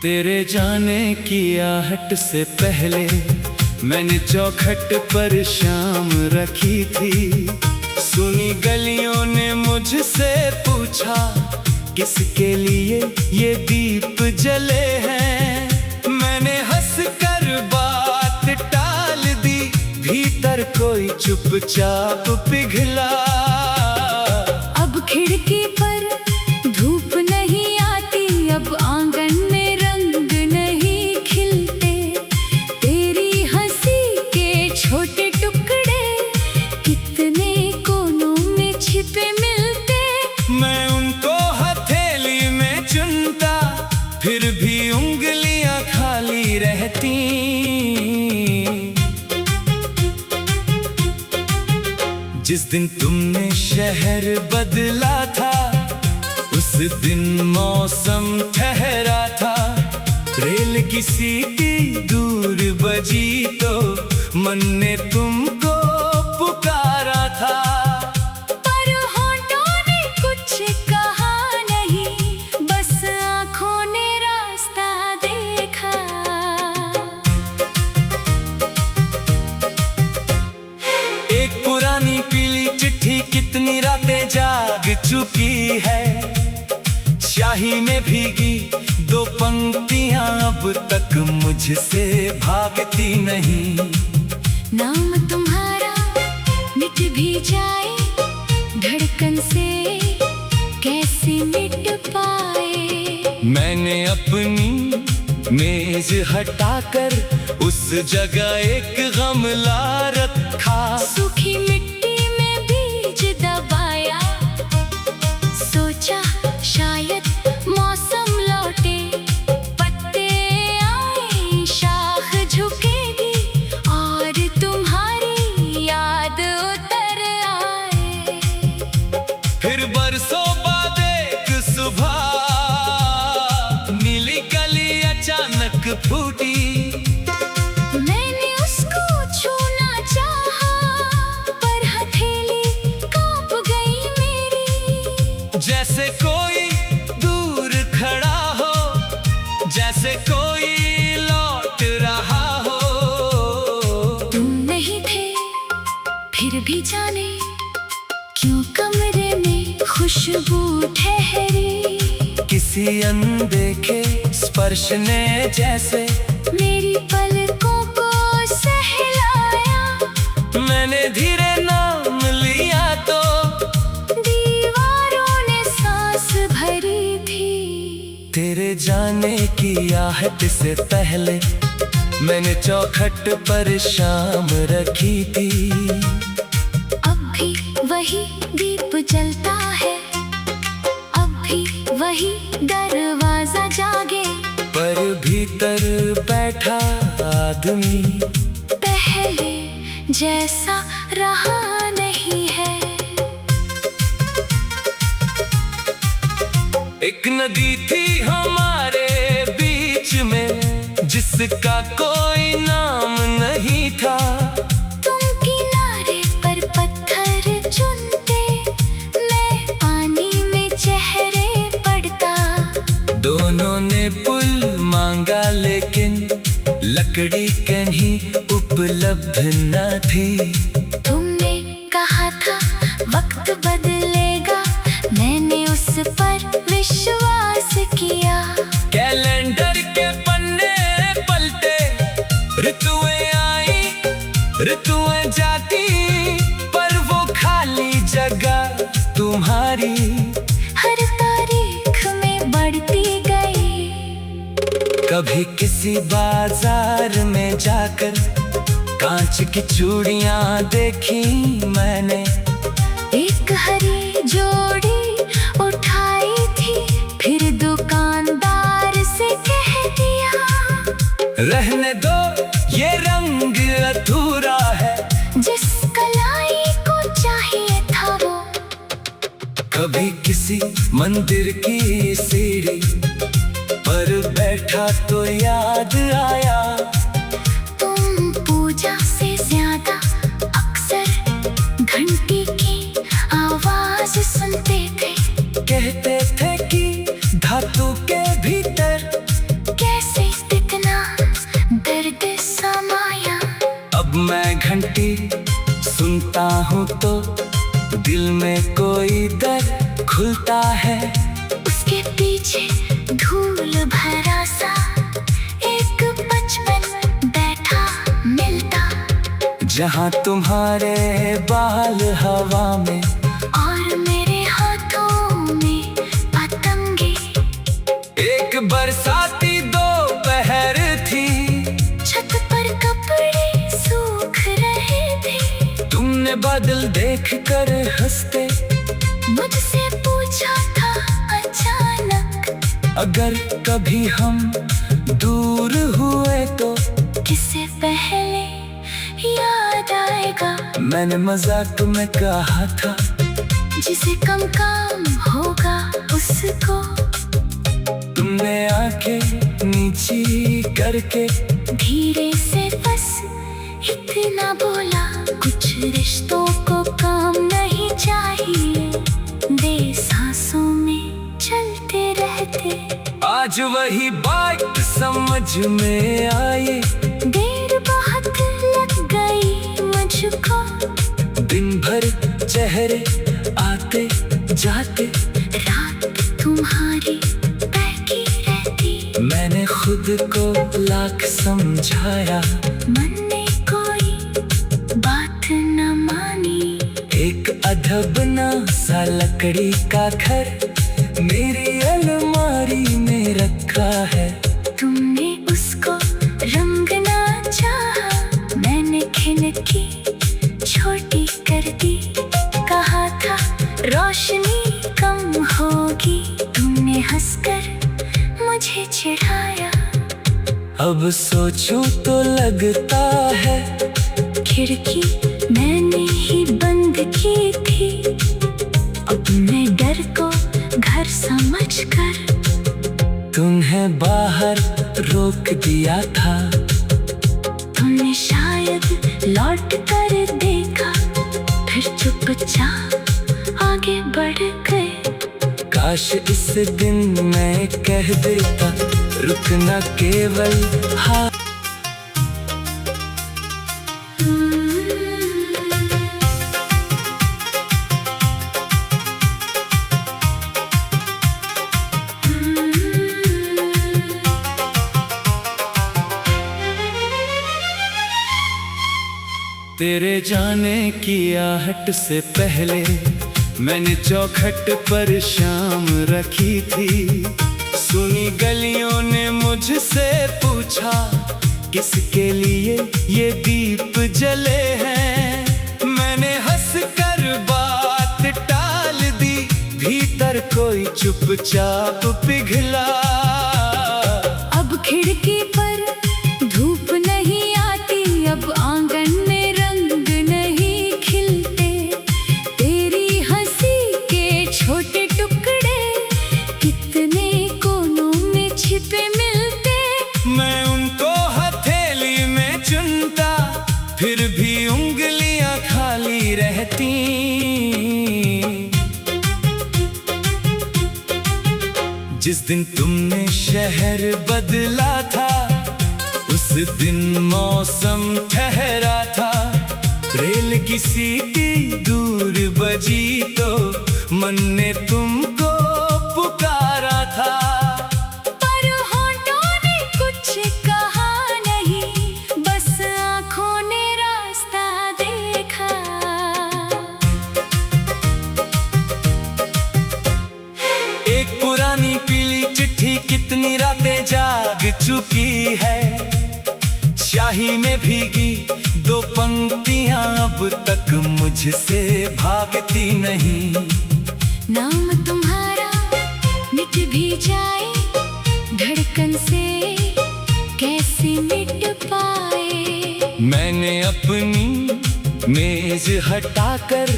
तेरे जाने की आहट से पहले मैंने चौखट पर शाम रखी थी। सुनी गलियों ने मुझसे पूछा किसके लिए ये दीप जले हैं। मैंने हंसकर बात टाल दी, भीतर कोई चुपचाप पिघला। अब खिड़की पर धूप नहीं आती, अब आंगन में रंग नहीं खिलते। तेरी हंसी के छोटे टुकड़े कितने कोनों में छिपे मिलते। मैं उनको हथेली में चुनता, फिर भी उंगलियां खाली रहती। जिस दिन तुमने शहर बदला था, उस दिन मौसम ठहरा था। रेल की सीटी दूर बजी तो मन ने तुमको पुकारा था। पर होठों ने कुछ कहा नहीं, बस आँखों ने रास्ता देखा। एक पुरानी पीली चिट्ठी कितनी रातें जाग चुकी है। स्याही में भीगी दो पंक्तियां अब तक मुझसे भागती नहीं। नाम तुम्हारा मिट भी जाए, धड़कन से कैसे मिट पाए। मैंने अपनी मेज हटाकर उस जगह एक गमला रखा। सूखी मिट्टी में बीज दबाया, सोचा शायद मौसम लौटे। पत्ते आए, शाख झुकेगी और तुम्हारी याद उतर आए। फिर बरसों बाद एक सुबह नीली कली अचानक फूटी। मैंने उसको छूना चाहा, पर हथेली कांप गई मेरी। जैसे कोई दूर खड़ा हो, जैसे कोई लौट रहा हो। तुम नहीं थे, फिर भी जाने क्यों कमरे में खुशबू ठहरी। किसी अनदेखे स्पर्श ने जैसे मेरी पलकों को सहलाया। मैंने धीरे नाम लिया तो दीवारों ने सांस भरी थी। तेरे जाने की आहट से पहले मैंने चौखट पर शाम रखी थी। अब भी वही दीप जलता है, अब भी वही दरवाजा जागे। पर भीतर बैठा आदमी पहले जैसा रहा नहीं है। एक नदी थी हमारे बीच में, जिसका कोई नाम नहीं था। तुम किनारे पर पत्थर चुनते, मैं पानी में चेहरे पड़ता। दोनों ने पुल मांगा लेकिन लकड़ी कहीं उपलब्ध न थी। तुमने कहा था वक्त बदलेगा, मैंने उस पर विश्वास किया। कैलेंडर के पन्ने पलटे, ऋतुएं आई ऋतुएं जाती, पर वो खाली जगह तुम्हारी हर तारीख में बढ़ती गई। कभी किसी बाजार में जाकर कांच की चूड़ियां देखी मैंने। एक हरी जोड़ी उठाई थी, फिर दुकानदार से कह दिया, रहने दो ये रंग अधूरा है। जिस कलाई को चाहिए था वो। कभी किसी मंदिर की सीढ़ी पर बैठा तो याद आया, तुम पूजा से ज्यादा अक्सर घंटी की आवाज सुनते थे। कहते थे कि धातु के भीतर कैसे दिल में कोई दर खुलता है, उसके पीछे धूल भरा सा एक बचपन बैठा मिलता, जहाँ तुम्हारे बाल हवा में और मेरे हाथों में पतंगे। एक बरसाती दोपहर थी, छत पर कपड़े सूख रहे थे, तुमने बादल देखकर हंसते मुझसे पूछा था अचानक, अगर कभी हम दूर हुए तो किससे पहले याद आएगा। मैंने मजाक में कहा था, जिसे कम काम होगा उसको। तुमने आंखें नीची करके धीरे से बस इतना बोला, कुछ रिश्तों को काम नहीं चाहिए, दे सांसों में चलते रहते। आज वही बात समझ में आई, देर बहुत लग गई मुझको, दिन भर चेहरे आते जाते, रात तुम्हारी बहकी रहती। मैंने खुद को लाख समझाया, मन ने कोई बात न मानी। एक अधबना सा लकड़ी का घर मेरी अलमारी में रखा है, तुमने उसको रंगना चाहा, मैंने खिड़की छोटी कर दी, कहा था रोशनी कम होगी, तुमने हंसकर मुझे चिढ़ाया। अब सोचूं तो लगता है खिड़की मैंने ही बंद की थी, अपने डर को घर समझकर तुम्हें बाहर रोक दिया था। तुमने शायद लौट कर देखा, फिर चुपचाप आगे बढ़ गए। काश इस दिन मैं कह देता, रुकना केवल हाँ। तेरे जाने की आहट से पहले मैंने चौखट पर शाम रखी थी, सुनी गलियों ने मुझसे पूछा, किसके लिए ये दीप जले हैं। मैंने हंसकर बात टाल दी, भीतर कोई चुपचाप पिघला। अब खिड़की पर धूप नहीं आती, अब आंगन में रंग नहीं खिलते, तेरी हंसी के छोटे टुकड़े कितने कोनों में छिपे मिलते। मैं उनको हथेली में चुनता, फिर भी उंगलियां खाली रहती। जिस दिन तुमने शहर बदला था, उस दिन मौसम ठहरा था, रेल की सीटी दूर बजी तो मन ने तुमको पुकारा था। पर होठों ने कुछ कहा नहीं, बस आँखों ने रास्ता देखा। एक पुरानी पीली चिट्ठी कितनी रातें जाग चुकी है, स्याही में भीगी दो पंक्तियां अब तक मुझसे भागती नहीं। नाम तुम्हारा मिट भी जाए, धड़कन से कैसे मिट पाए। मैंने अपनी मेज हटाकर